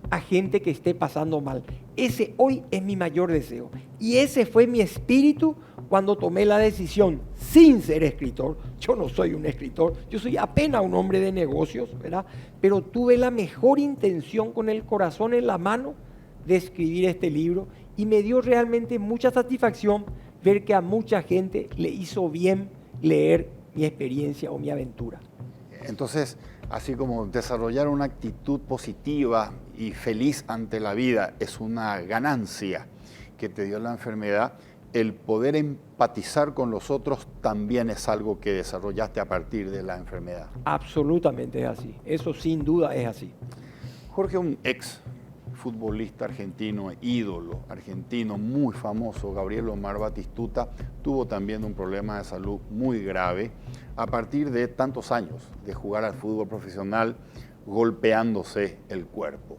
a gente que esté pasando mal. Ese hoy es mi mayor deseo. Y ese fue mi espíritu cuando tomé la decisión, sin ser escritor. Yo no soy un escritor, yo soy apenas un hombre de negocios, ¿verdad? Pero tuve la mejor intención con el corazón en la mano de escribir este libro y me dio realmente mucha satisfacción ver que a mucha gente le hizo bien leer mi experiencia o mi aventura. Entonces, así como desarrollar una actitud positiva y feliz ante la vida es una ganancia que te dio la enfermedad, el poder empatizar con los otros también es algo que desarrollaste a partir de la enfermedad. Absolutamente es así, eso sin duda es así. Jorge, un ex futbolista argentino, ídolo argentino muy famoso, Gabriel Omar Batistuta, tuvo también un problema de salud muy grave a partir de tantos años de jugar al fútbol profesional golpeándose el cuerpo.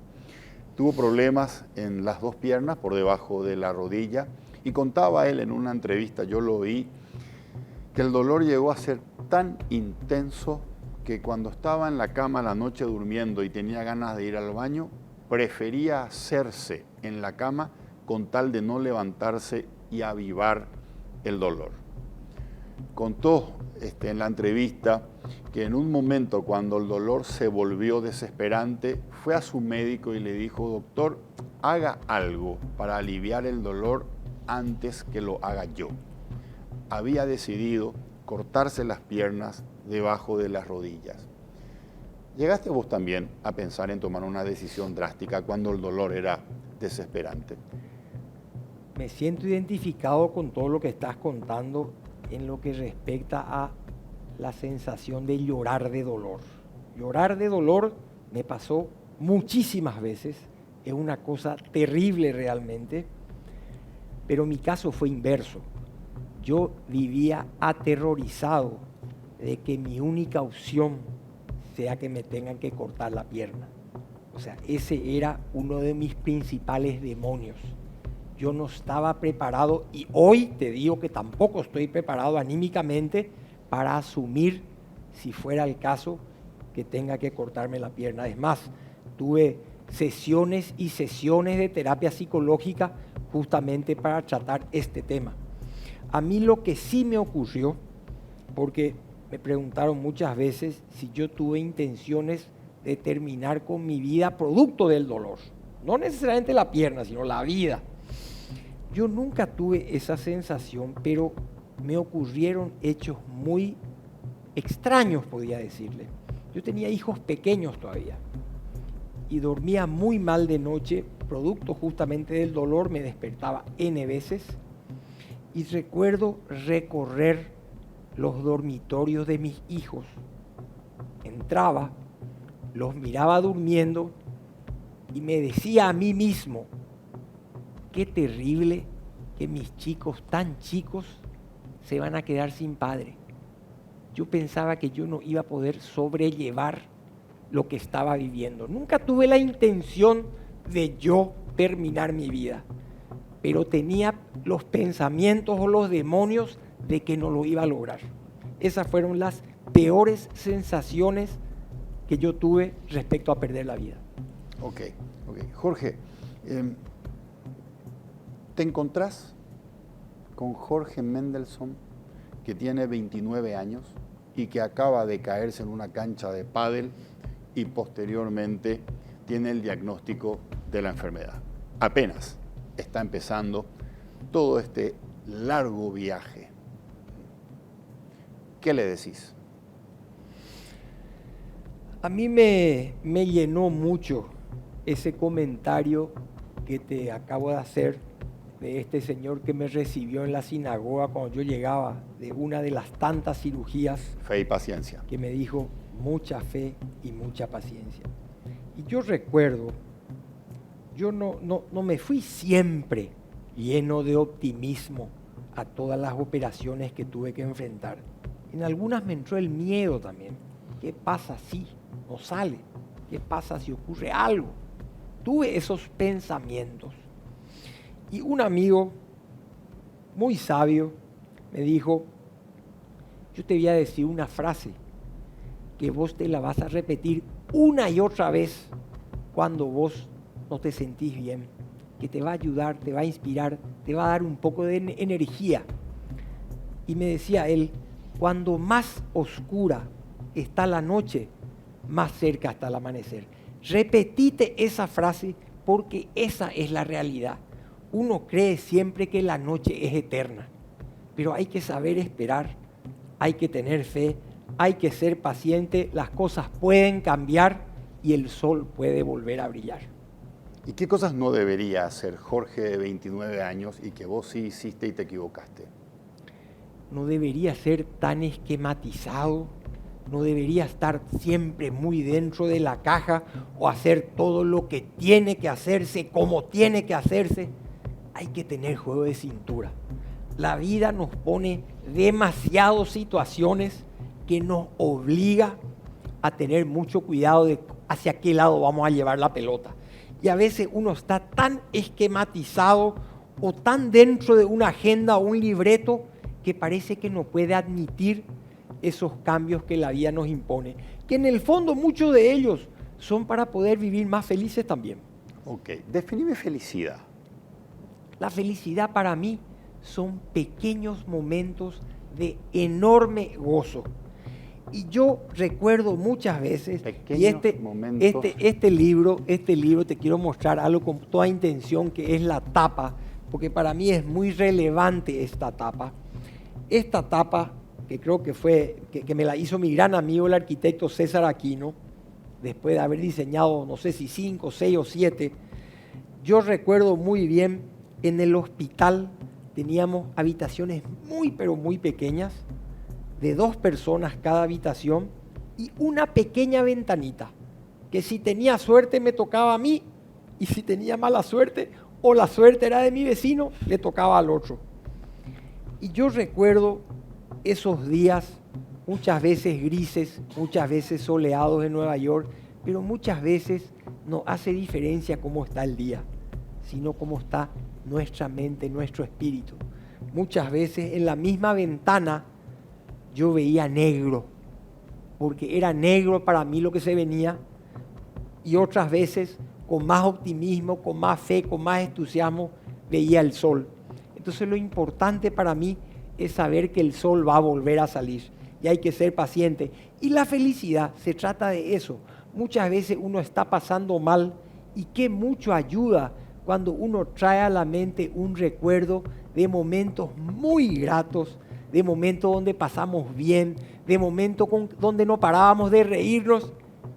Tuvo problemas en las dos piernas por debajo de la rodilla y contaba él en una entrevista, yo lo oí, que el dolor llegó a ser tan intenso que cuando estaba en la cama la noche durmiendo y tenía ganas de ir al baño, prefería hacerse en la cama con tal de no levantarse y avivar el dolor. Contó en la entrevista que en un momento cuando el dolor se volvió desesperante, fue a su médico y le dijo, doctor, haga algo para aliviar el dolor antes que lo haga yo. Había decidido cortarse las piernas debajo de las rodillas. ¿Llegaste vos también a pensar en tomar una decisión drástica cuando el dolor era desesperante? Me siento identificado con todo lo que estás contando en lo que respecta a la sensación de llorar de dolor. Llorar de dolor me pasó muchísimas veces, es una cosa terrible realmente, pero mi caso fue inverso. Yo vivía aterrorizado de que mi única opción sea que me tengan que cortar la pierna. O sea, ese era uno de mis principales demonios. Yo no estaba preparado y hoy te digo que tampoco estoy preparado anímicamente para asumir, si fuera el caso, que tenga que cortarme la pierna. Es más, tuve sesiones y sesiones de terapia psicológica justamente para tratar este tema. A mí lo que sí me ocurrió, porque me preguntaron muchas veces si yo tuve intenciones de terminar con mi vida producto del dolor. No necesariamente la pierna, sino la vida. Yo nunca tuve esa sensación, pero me ocurrieron hechos muy extraños, podría decirle. Yo tenía hijos pequeños todavía y dormía muy mal de noche, producto justamente del dolor, me despertaba N veces y recuerdo recorrer los dormitorios de mis hijos. Entraba, los miraba durmiendo y me decía a mí mismo, qué terrible que mis chicos tan chicos se van a quedar sin padre. Yo pensaba que yo no iba a poder sobrellevar lo que estaba viviendo. Nunca tuve la intención de yo terminar mi vida, pero tenía los pensamientos o los demonios de que no lo iba a lograr. Esas fueron las peores sensaciones que yo tuve respecto a perder la vida. Ok. Jorge, ¿te encontrás con Jorge Mendelssohn, que tiene 29 años y que acaba de caerse en una cancha de pádel y posteriormente tiene el diagnóstico de la enfermedad? Apenas está empezando todo este largo viaje. ¿Qué le decís? A mí me llenó mucho ese comentario que te acabo de hacer de este señor que me recibió en la sinagoga cuando yo llegaba de una de las tantas cirugías. Fe y paciencia. Que me dijo mucha fe y mucha paciencia. Y yo recuerdo, yo no me fui siempre lleno de optimismo a todas las operaciones que tuve que enfrentar. En algunas me entró el miedo también. ¿Qué pasa si no sale? ¿Qué pasa si ocurre algo? Tuve esos pensamientos. Y un amigo muy sabio me dijo, yo te voy a decir una frase que vos te la vas a repetir una y otra vez cuando vos no te sentís bien, que te va a ayudar, te va a inspirar, te va a dar un poco de energía. Y me decía él, cuando más oscura está la noche, más cerca está el amanecer. Repetite esa frase porque esa es la realidad. Uno cree siempre que la noche es eterna, pero hay que saber esperar, hay que tener fe, hay que ser paciente, las cosas pueden cambiar y el sol puede volver a brillar. ¿Y qué cosas no debería hacer Jorge de 29 años y que vos sí hiciste y te equivocaste? No debería ser tan esquematizado, no debería estar siempre muy dentro de la caja o hacer todo lo que tiene que hacerse, como tiene que hacerse. Hay que tener juego de cintura. La vida nos pone demasiadas situaciones que nos obliga a tener mucho cuidado de hacia qué lado vamos a llevar la pelota. Y a veces uno está tan esquematizado o tan dentro de una agenda o un libreto que parece que no puede admitir esos cambios que la vida nos impone, que en el fondo muchos de ellos son para poder vivir más felices también. Ok, definime felicidad. La felicidad para mí son pequeños momentos de enorme gozo. Y yo recuerdo muchas veces, y este libro te quiero mostrar algo con toda intención, que es la tapa, porque para mí es muy relevante esta tapa. Esta tapa, que creo que me la hizo mi gran amigo el arquitecto César Aquino, después de haber diseñado, no sé si 5, 6 o 7, yo recuerdo muy bien, en el hospital teníamos habitaciones muy, pero muy pequeñas, de 2 personas cada habitación y una pequeña ventanita, que si tenía suerte me tocaba a mí y si tenía mala suerte o la suerte era de mi vecino, le tocaba al otro. Y yo recuerdo esos días, muchas veces grises, muchas veces soleados en Nueva York, pero muchas veces no hace diferencia cómo está el día, sino cómo está nuestra mente, nuestro espíritu. Muchas veces en la misma ventana yo veía negro, porque era negro para mí lo que se venía, y otras veces con más optimismo, con más fe, con más entusiasmo, veía el sol. Entonces lo importante para mí es saber que el sol va a volver a salir y hay que ser paciente. Y la felicidad se trata de eso. Muchas veces uno está pasando mal y qué mucho ayuda cuando uno trae a la mente un recuerdo de momentos muy gratos, de momentos donde pasamos bien, de momentos donde no parábamos de reírnos,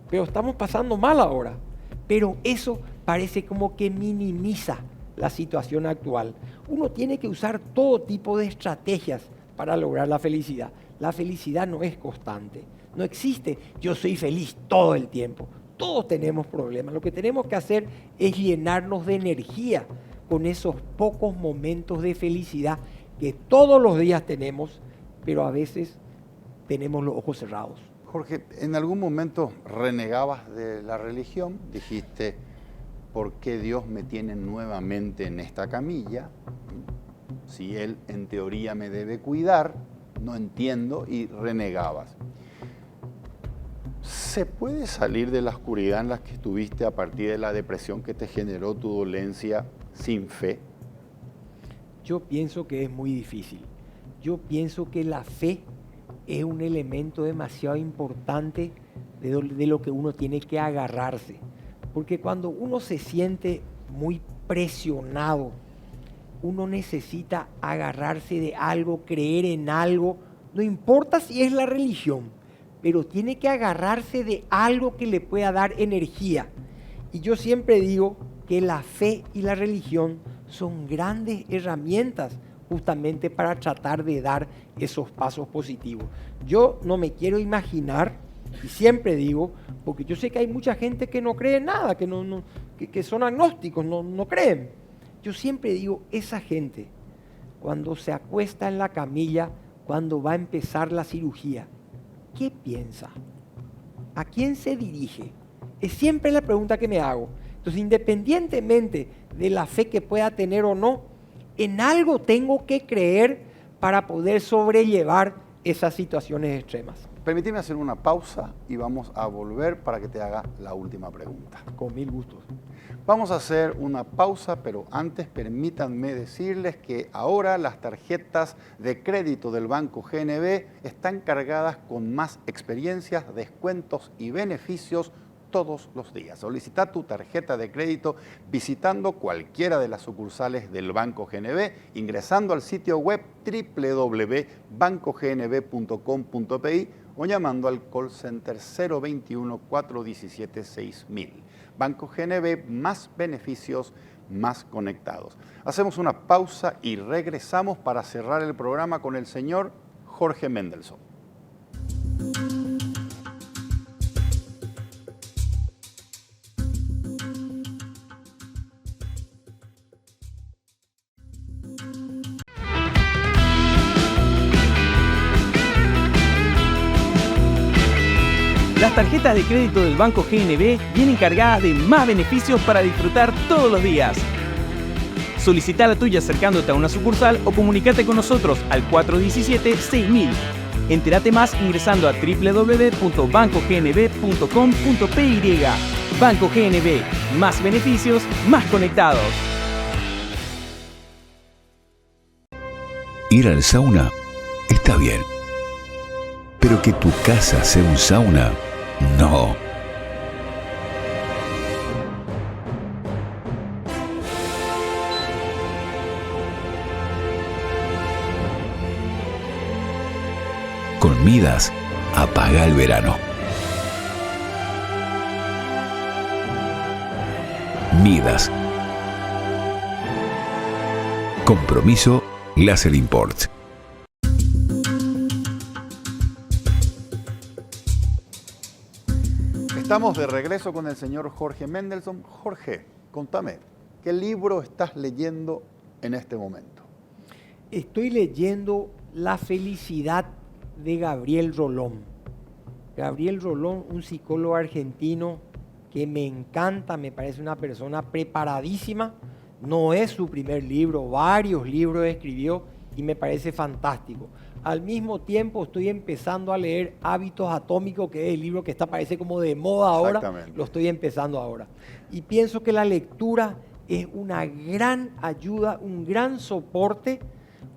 pero estamos pasando mal ahora. Pero eso parece como que minimiza la situación actual. Uno tiene que usar todo tipo de estrategias para lograr la felicidad. La felicidad no es constante, no existe yo soy feliz todo el tiempo. Todos tenemos problemas. Lo que tenemos que hacer es llenarnos de energía con esos pocos momentos de felicidad que todos los días tenemos, pero a veces tenemos los ojos cerrados. Jorge, ¿en algún momento renegabas de la religión? Dijiste, ¿por qué Dios me tiene nuevamente en esta camilla? Si Él en teoría me debe cuidar, no entiendo, y renegabas. ¿Se puede salir de la oscuridad en la que estuviste a partir de la depresión que te generó tu dolencia sin fe? Yo pienso que es muy difícil. Yo pienso que la fe es un elemento demasiado importante de lo que uno tiene que agarrarse. Porque cuando uno se siente muy presionado, uno necesita agarrarse de algo, creer en algo, no importa si es la religión, pero tiene que agarrarse de algo que le pueda dar energía. Y yo siempre digo que la fe y la religión son grandes herramientas justamente para tratar de dar esos pasos positivos. Yo no me quiero imaginar, y siempre digo, porque yo sé que hay mucha gente que no cree en nada, que son agnósticos, no creen. Yo siempre digo, esa gente, cuando se acuesta en la camilla, cuando va a empezar la cirugía, ¿qué piensa? ¿A quién se dirige? Es siempre la pregunta que me hago. Entonces, independientemente de la fe que pueda tener o no, en algo tengo que creer para poder sobrellevar esas situaciones extremas. Permíteme hacer una pausa y vamos a volver para que te haga la última pregunta. Con mil gustos. Vamos a hacer una pausa, pero antes permítanme decirles que ahora las tarjetas de crédito del Banco GNB están cargadas con más experiencias, descuentos y beneficios todos los días. Solicita tu tarjeta de crédito visitando cualquiera de las sucursales del Banco GNB, ingresando al sitio web www.bancognb.com.pi o llamando al call center 021-417-6000. Banco GNB, más beneficios, más conectados. Hacemos una pausa y regresamos para cerrar el programa con el señor Jorge Mendelsohn. Las tarjetas de crédito del Banco GNB vienen cargadas de más beneficios para disfrutar todos los días. Solicita la tuya acercándote a una sucursal o comunícate con nosotros al 417-6000. Entérate más ingresando a www.bancognb.com.py. Banco GNB, más beneficios, más conectados. Ir al sauna está bien, pero que tu casa sea un sauna, no. Con Midas, apaga el verano. Midas. Compromiso Láser Imports. Estamos de regreso con el señor Jorge Mendelsohn. Jorge, contame, ¿qué libro estás leyendo en este momento? Estoy leyendo La felicidad de Gabriel Rolón. Gabriel Rolón, un psicólogo argentino que me encanta, me parece una persona preparadísima. No es su primer libro, varios libros escribió y me parece fantástico. Al mismo tiempo estoy empezando a leer Hábitos Atómicos, que es el libro que parece como de moda ahora. Lo estoy empezando ahora. Y pienso que la lectura es una gran ayuda, un gran soporte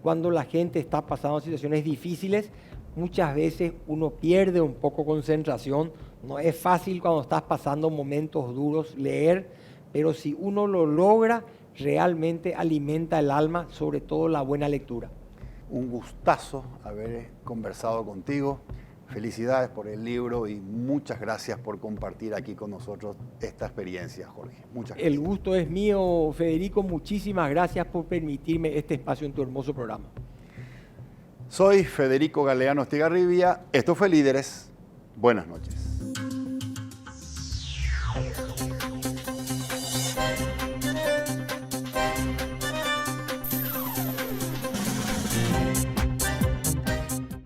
cuando la gente está pasando situaciones difíciles. Muchas veces uno pierde un poco concentración. No es fácil cuando estás pasando momentos duros leer, pero si uno lo logra, realmente alimenta el alma, sobre todo la buena lectura. Un gustazo haber conversado contigo. Felicidades por el libro y muchas gracias por compartir aquí con nosotros esta experiencia, Jorge. Muchas gracias. El gusto es mío, Federico. Muchísimas gracias por permitirme este espacio en tu hermoso programa. Soy Federico Galeano Estigarribia. Esto fue Líderes. Buenas noches.